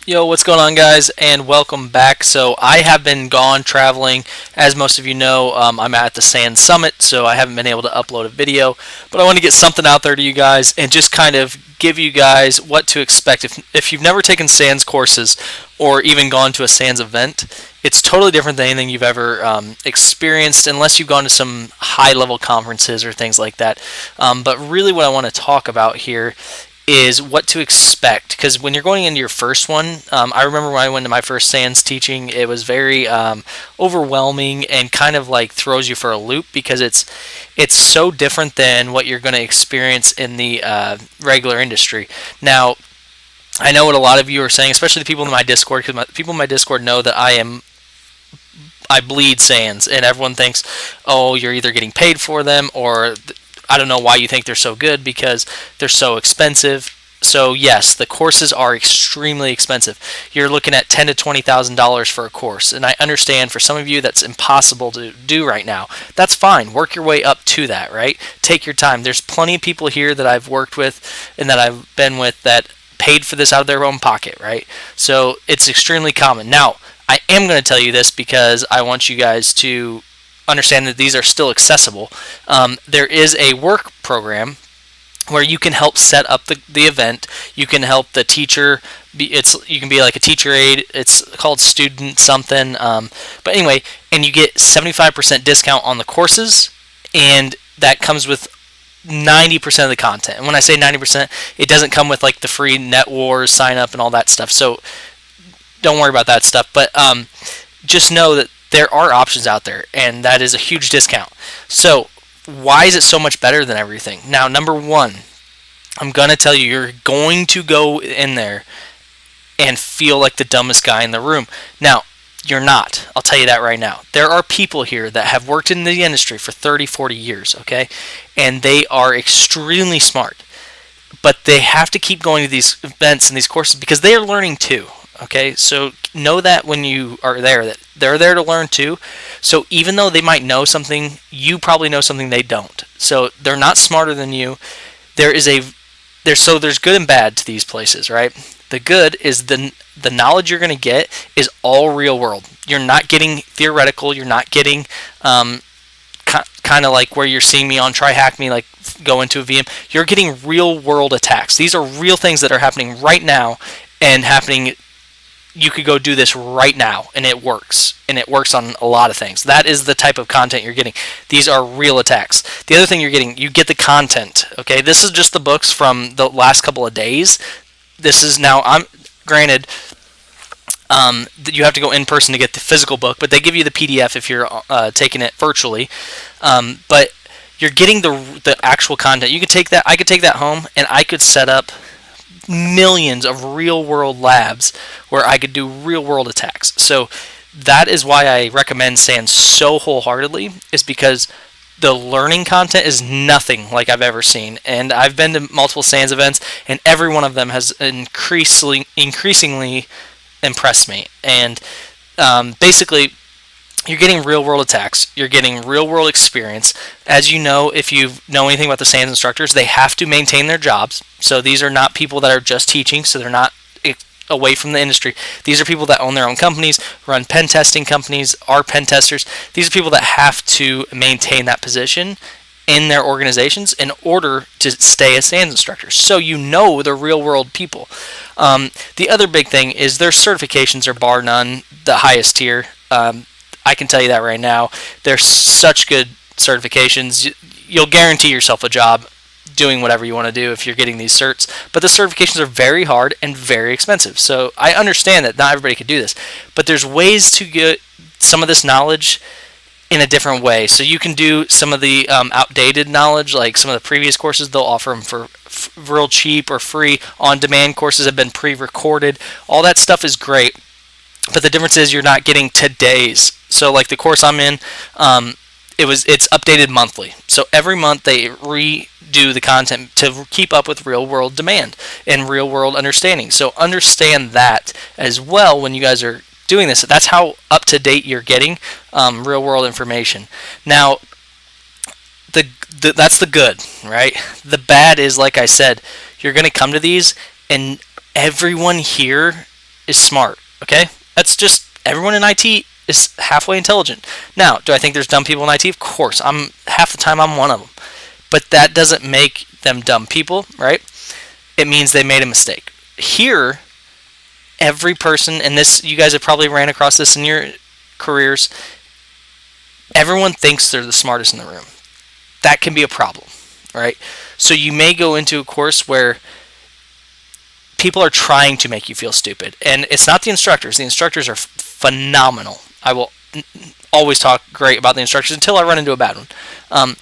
Yo, what's going on, guys, and welcome back. So, I have been gone traveling. As most of you know, I'm at the SANS Summit, so I haven't been able to upload a video. But I want to get something out there to you guys and just kind of give you guys what to expect. If you've never taken SANS courses or even gone to a SANS event, it's totally different than anything you've ever experienced, unless you've gone to some high level conferences or things like that. But really, what I want to talk about here is what to expect, because when you're going into your first one, I remember when I went to my first SANS teaching, it was very overwhelming and kind of like throws you for a loop, because it's so different than what you're going to experience in the regular industry. Now, I know what a lot of you are saying, especially the people in my Discord, because people in my Discord know that I bleed SANS, and everyone thinks, oh, you're either getting paid for them, or I don't know why you think they're so good, because they're so expensive. So yes, the courses are extremely expensive. You're looking at $10,000 to $20,000 for a course, and I understand for some of you that's impossible to do right now. That's fine. Work your way up to that, right? Take your time. There's plenty of people here that I've worked with and that I've been with that paid for this out of their own pocket, right? So it's extremely common. Now, I am going to tell you this because I want you guys to understand that these are still accessible. There is a work program where you can help set up the event. You can help the teacher. You can be like a teacher aide. It's called student something. But anyway, and you get 75% discount on the courses, and that comes with 90% of the content. And when I say 90%, it doesn't come with like the free Net Wars sign up and all that stuff. So don't worry about that stuff. But just know that there are options out there, and that is a huge discount. So why is it so much better than everything? Now, number one, I'm going to tell you, you're going to go in there and feel like the dumbest guy in the room. Now, you're not. I'll tell you that right now. There are people here that have worked in the industry for 30, 40 years, okay? And they are extremely smart. But they have to keep going to these events and these courses because they are learning too. Okay, so know that when you are there, that they're there to learn too. So even though they might know something, you probably know something they don't. So they're not smarter than you. There's good and bad to these places, right? The good is the knowledge you're going to get is all real world. You're not getting theoretical. You're not getting kind of like where you're seeing me on Try Hack Me, like go into a VM. You're getting real world attacks. These are real things that are happening right now and happening. You could go do this right now, and it works. And it works on a lot of things. That is the type of content you're getting. These are real attacks. The other thing you get the content. Okay, this is just the books from the last couple of days. This is now, granted, you have to go in person to get the physical book, but they give you the PDF if you're taking it virtually. But you're getting the actual content. You could take that. I could take that home, and I could set up millions of real world labs where I could do real world attacks. So that is why I recommend SANS so wholeheartedly, is because the learning content is nothing like I've ever seen. And I've been to multiple SANS events, and every one of them has increasingly impressed me. And basically, you're getting real world attacks. You're getting real world experience. As you know, if you know anything about the SANS instructors, they have to maintain their jobs. So these are not people that are just teaching, so they're not away from the industry. These are people that own their own companies, run pen testing companies, are pen testers. These are people that have to maintain that position in their organizations in order to stay as SANS instructors. So you know the real world people. The other big thing is their certifications are bar none the highest tier. I can tell you that right now. They're such good certifications. You'll guarantee yourself a job doing whatever you want to do if you're getting these certs. But the certifications are very hard and very expensive. So I understand that not everybody could do this. But there's ways to get some of this knowledge in a different way. So you can do some of the outdated knowledge, like some of the previous courses. They'll offer them for real cheap or free. On-demand courses have been pre-recorded. All that stuff is great. But the difference is you're not getting today's. So like the course I'm in, it's updated monthly. So every month they redo the content to keep up with real world demand and real world understanding. So understand that as well when you guys are doing this. That's how up to date you're getting real world information. Now, that's the good, right? The bad is, like I said, you're going to come to these and everyone here is smart. Okay, that's just everyone in IT is halfway intelligent. Now, do I think there's dumb people in IT? Of course. I'm half the time I'm one of them. But that doesn't make them dumb people, right? It means they made a mistake. Here, every person, and this, you guys have probably ran across this in your careers, everyone thinks they're the smartest in the room. That can be a problem, right? So you may go into a course where people are trying to make you feel stupid. And it's not the instructors. The instructors are phenomenal. I will always talk great about the instructors until I run into a bad one.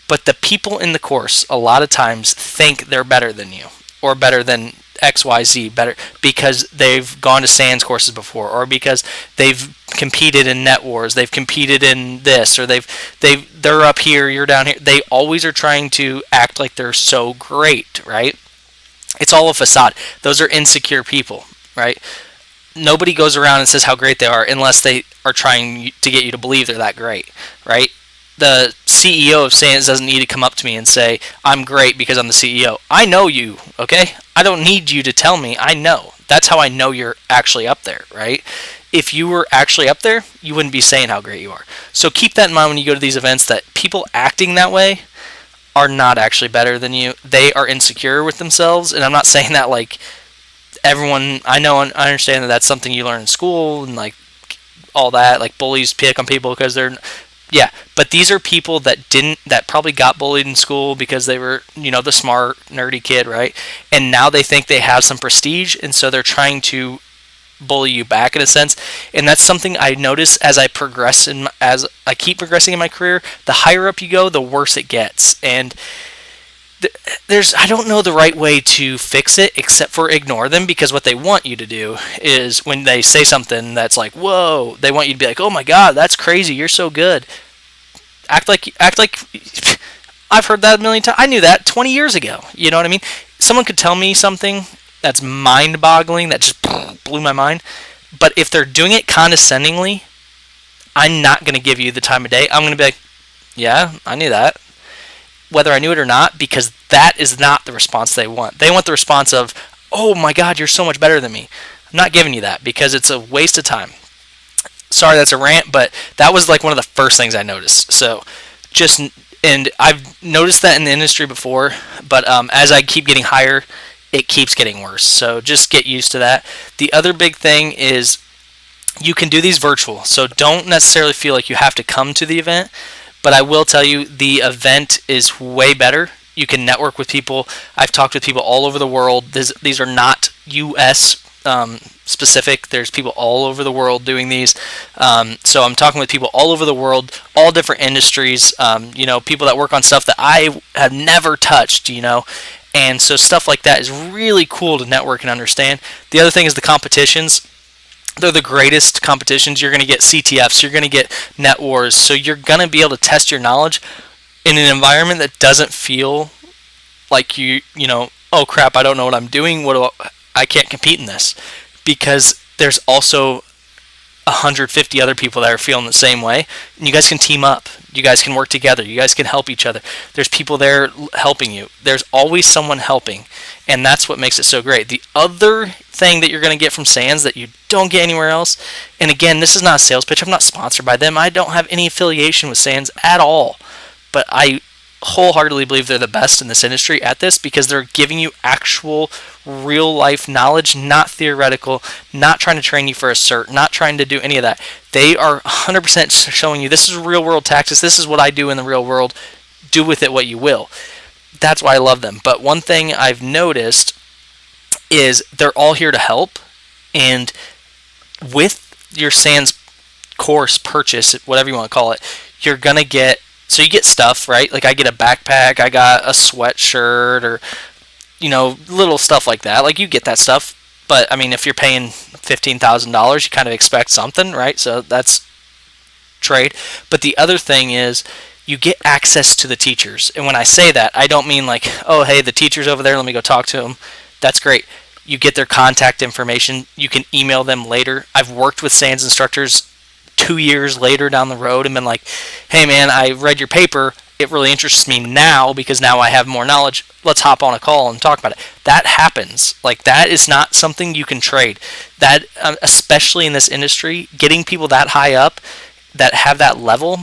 But the people in the course, a lot of times, think they're better than you or better than XYZ, better because they've gone to SANS courses before, or because they've competed in Net Wars, they've competed in this, or they're up here, you're down here. They always are trying to act like they're so great, right? It's all a facade. Those are insecure people, right? Nobody goes around and says how great they are unless they are trying to get you to believe they're that great, right? The CEO of SANS doesn't need to come up to me and say, I'm great because I'm the CEO. I know you, okay? I don't need you to tell me. I know. That's how I know you're actually up there, right? If you were actually up there, you wouldn't be saying how great you are. So keep that in mind when you go to these events, that people acting that way are not actually better than you. They are insecure with themselves, and I'm not saying that like everyone, I know, I understand that that's something you learn in school and like all that, like bullies pick on people because they're, yeah, but these are people that probably got bullied in school because they were, the smart, nerdy kid, right? And now they think they have some prestige, and so they're trying to bully you back in a sense. And that's something I notice as I progress as I keep progressing in my career. The higher up you go, the worse it gets. And I don't know the right way to fix it except for ignore them, because what they want you to do is when they say something that's like, whoa, they want you to be like, oh my god, that's crazy, you're so good. Act like I've heard that a million times. I knew that 20 years ago. You know what I mean? Someone could tell me something that's mind-boggling, that just blew my mind, but if they're doing it condescendingly, I'm not going to give you the time of day. I'm going to be like, yeah, I knew that, whether I knew it or not, because that is not the response they want. They want the response of, oh my god, you're so much better than me. I'm not giving you that because it's a waste of time. Sorry, that's a rant, but that was like one of the first things I noticed. So and I've noticed that in the industry before, but as I keep getting higher, it keeps getting worse. So just get used to that. The other big thing is you can do these virtual, so don't necessarily feel like you have to come to the event. But I will tell you, the event is way better. You can network with people. I've talked with people all over the world. These are not U.S. Specific. There's people all over the world doing these. So I'm talking with people all over the world, all different industries. People that work on stuff that I have never touched. And so stuff like that is really cool to network and understand. The other thing is the competitions. They're the greatest competitions. You're going to get CTFs, you're going to get Net Wars, so you're going to be able to test your knowledge in an environment that doesn't feel like oh crap, I don't know what I'm doing, I can't compete in this, because there's also 150 other people that are feeling the same way, and you guys can team up, you guys can work together, you guys can help each other. There's people there helping you. There's always someone helping, and that's what makes it so great. The other thing that you're going to get from SANS that you don't get anywhere else, and again, this is not a sales pitch, I'm not sponsored by them, I don't have any affiliation with SANS at all, but I wholeheartedly believe they're the best in this industry at this, because they're giving you actual real life knowledge, not theoretical, not trying to train you for a cert, not trying to do any of that. They are 100% showing you, this is real world tactics, this is what I do in the real world, do with it what you will. That's why I love them. But one thing I've noticed is they're all here to help, and with your SANS course purchase, whatever you want to call it, you're gonna get, so you get stuff, right? Like I get a backpack, I got a sweatshirt, or little stuff like that. Like you get that stuff, but I mean, if you're paying $15,000, you kind of expect something, right? So that's trade. But the other thing is, you get access to the teachers, and when I say that, I don't mean like, oh hey, the teacher's over there, let me go talk to them. That's great. You get their contact information. You can email them later. I've worked with SANS instructors 2 years later down the road and been like, hey man, I read your paper. it really interests me now because now I have more knowledge. Let's hop on a call and talk about it. That happens. Like, that is not something you can trade. That, especially in this industry, getting people that high up that have that level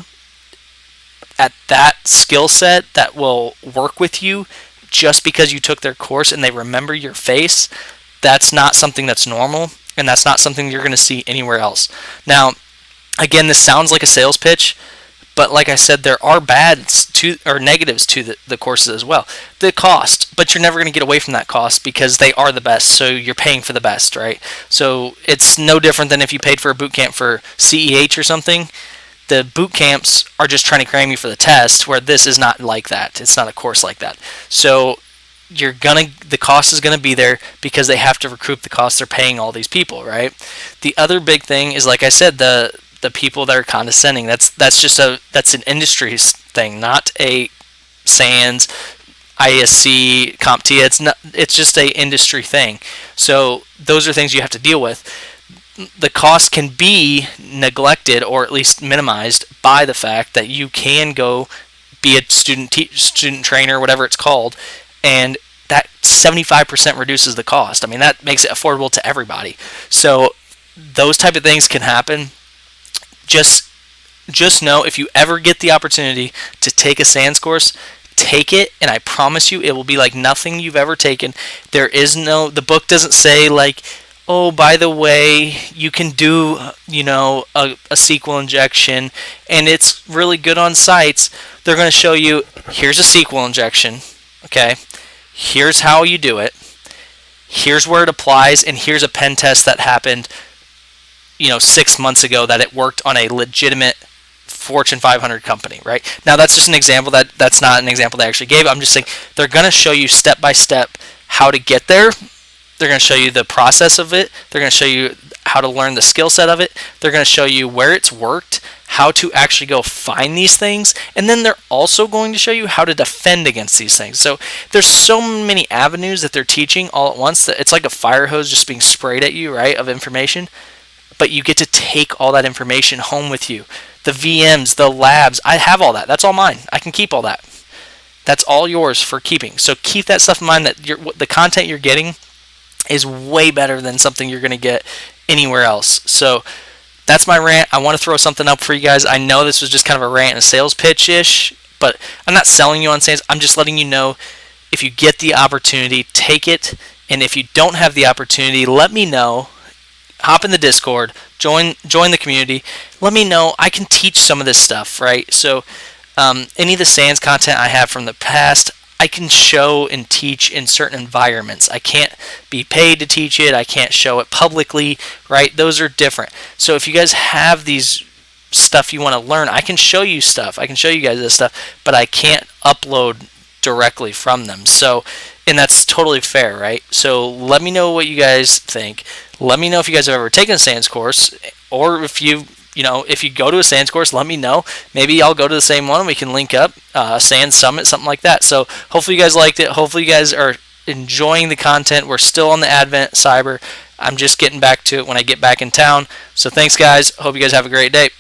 at that skill set that will work with you just because you took their course and they remember your face, that's not something that's normal, and that's not something you're going to see anywhere else. Now, again, this sounds like a sales pitch, but like I said, there are bads to or negatives to the courses as well. The cost, but you're never going to get away from that cost because they are the best, so you're paying for the best, right? So it's no different than if you paid for a boot camp for CEH or something. The boot camps are just trying to cram you for the test, where this is not like that. It's not a course like that. So the cost is gonna be there because they have to recoup the cost they're paying all these people, right? The other big thing is, like I said, the people that are condescending. That's an industry thing, not a SANS, ISC, CompTIA. It's just a industry thing. So those are things you have to deal with. The cost can be neglected or at least minimized by the fact that you can go be a student trainer, whatever it's called, and that 75% reduces the cost. I mean, that makes it affordable to everybody. So those type of things can happen. Just know, if you ever get the opportunity to take a SANS course, take it, and I promise you it will be like nothing you've ever taken. The book doesn't say, like, oh, by the way, you can do, a SQL injection, and it's really good on sites. They're going to show you, here's a SQL injection, okay? Here's how you do it. Here's where it applies, and here's a pen test that happened, 6 months ago that it worked on a legitimate Fortune 500 company, right? Now, that's just an example. That's not an example they actually gave. I'm just saying they're going to show you step by step how to get there. They're going to show you the process of it. They're going to show you how to learn the skill set of it. They're going to show you where it's worked, how to actually go find these things, and then they're also going to show you how to defend against these things. So there's so many avenues that they're teaching all at once that it's like a fire hose just being sprayed at you, right, of information. But you get to take all that information home with you. The VMs, the labs, I have all that. That's all mine. I can keep all that. That's all yours for keeping. So keep that stuff in mind, that the content you're getting is way better than something you're going to get anywhere else. So that's my rant. I want to throw something up for you guys. I know this was just kind of a rant and a sales pitch-ish, but I'm not selling you on SANS. I'm just letting you know, if you get the opportunity, take it. And if you don't have the opportunity, let me know. Hop in the Discord, join the community. Let me know. I can teach some of this stuff, right? So any of the SANS content I have from the past, I can show and teach in certain environments. I can't be paid to teach it. I can't show it publicly, right? Those are different. So if you guys have these stuff you want to learn, I can show you stuff. I can show you guys this stuff, but I can't upload directly from them. So, and that's totally fair, right? So let me know what you guys think. Let me know if you guys have ever taken a SANS course, or if if you go to a SANS course, let me know. Maybe I'll go to the same one and we can link up, SANS Summit, something like that. So hopefully you guys liked it. Hopefully you guys are enjoying the content. We're still on the Advent Cyber. I'm just getting back to it when I get back in town. So thanks, guys. Hope you guys have a great day.